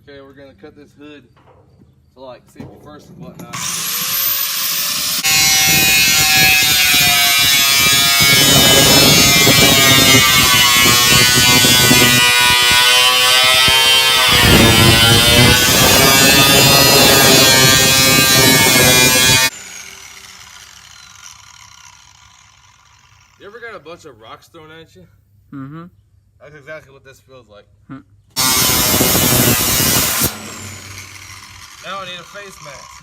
Okay, we're gonna cut this hood to like safety first and whatnot. You ever got a bunch of rocks thrown at you? Mm-hmm. That's exactly what this feels like. Now I need a face mask.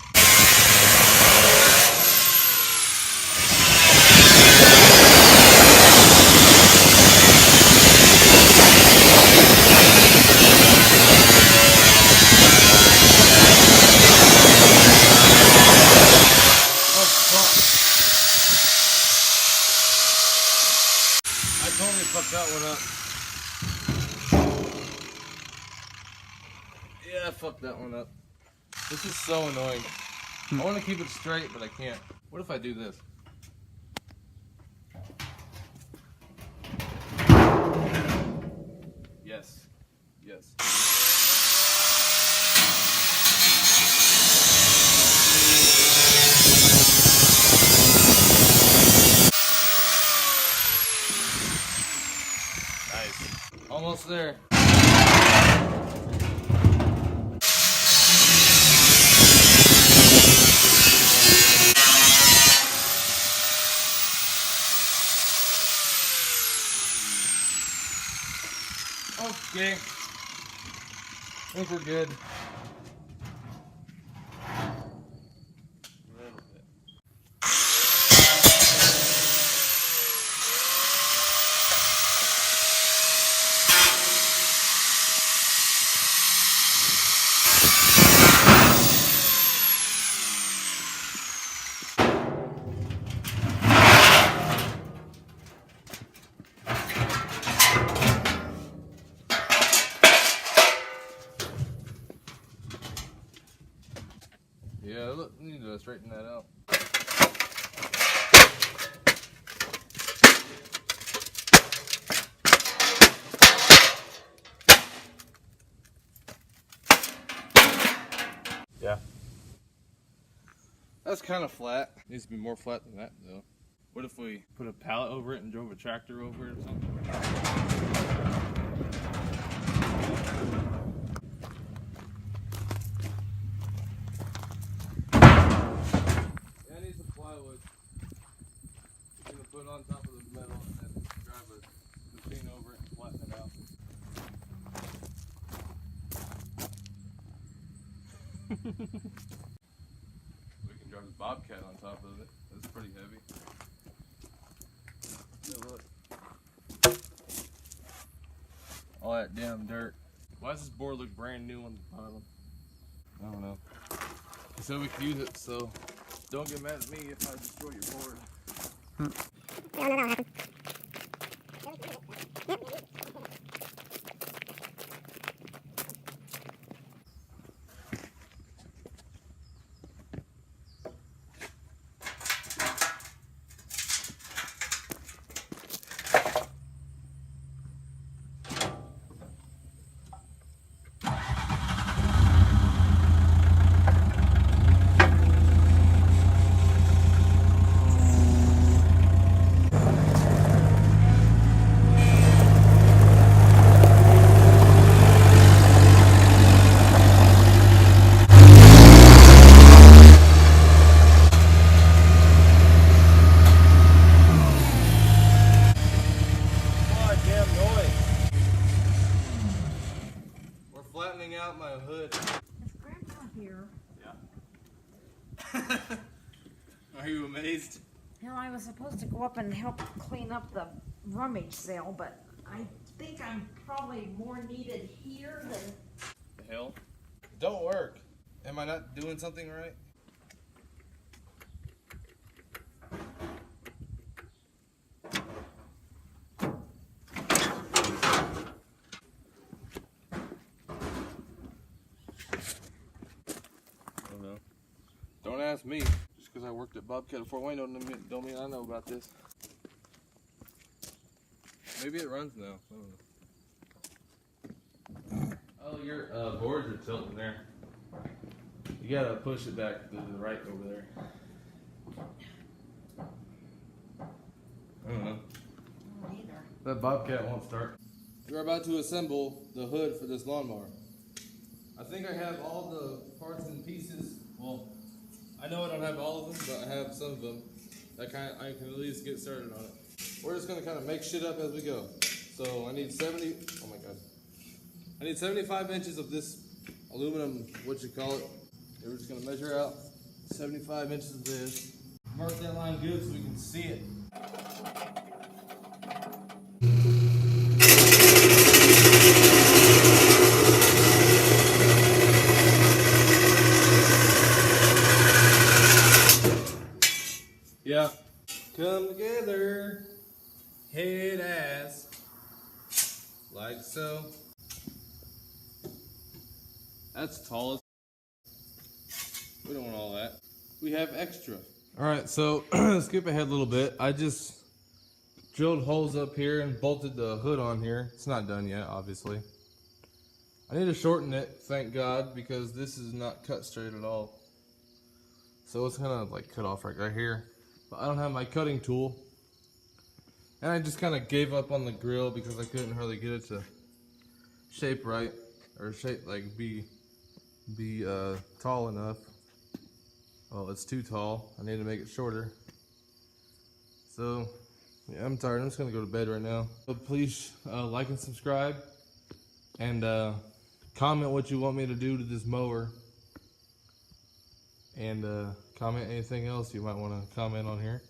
Oh fuck. I totally fucked that one up. Yeah, I fucked that one up. This is so annoying. I want to keep it straight, but I can't. What if I do this? Yes. Yes. Nice. Almost there. Okay. I think we're good. A little bit. Yeah, look, we need to straighten that out. Yeah. That's kind of flat. Needs to be more flat than that, though. What if we put a pallet over it and drove a tractor over it or something? Yeah, I need some plywood. I'm gonna put it on top of the metal and then drive a machine over it and flatten it out. We can drive the Bobcat on top of it. That's pretty heavy. Yeah, look. All that damn dirt. Why does this board look brand new on the bottom? I don't know. He said we could use it, so don't get mad at me if I destroy your board. Flattening out my hood. Is Grandpa here? Yeah. Are you amazed? Well, I was supposed to go up and help clean up the rummage sale, but I think I'm probably more needed here than... The hell? Don't work. Am I not doing something right? Don't ask me. Just because I worked at Bobcat Fort Wayne don't mean I know about this. Maybe it runs now. I don't know. Oh, your boards are tilting there. You gotta push it back to the right over there. I don't know. I don't either. That bobcat won't start. We're about to assemble the hood for this lawnmower. I think I have all the parts and pieces. Well, I know I don't have all of them, but I have some of them. I can at least get started on it. We're just gonna kind of make shit up as we go. So I need 70. Oh my god. I need 75 inches of this aluminum. What you call it? We're just gonna measure out 75 inches of this. Mark that line good so we can see it. Yeah. Come together, head ass, like so. That's tall as. We don't want all that. We have extra. All right, so skip ahead a little bit. I just drilled holes up here and bolted the hood on here. It's not done yet, obviously. I need to shorten it, thank God, because this is not cut straight at all. So it's kind of like cut off right here. But I don't have my cutting tool. And I just kind of gave up on the grill because I couldn't hardly get it to shape right. Or shape, like, be tall enough. Well, it's too tall. I need to make it shorter. So, yeah, I'm tired. I'm just going to go to bed right now. But please like and subscribe. And comment what you want me to do to this mower. And comment anything else you might want to comment on here.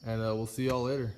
And we'll see y'all later.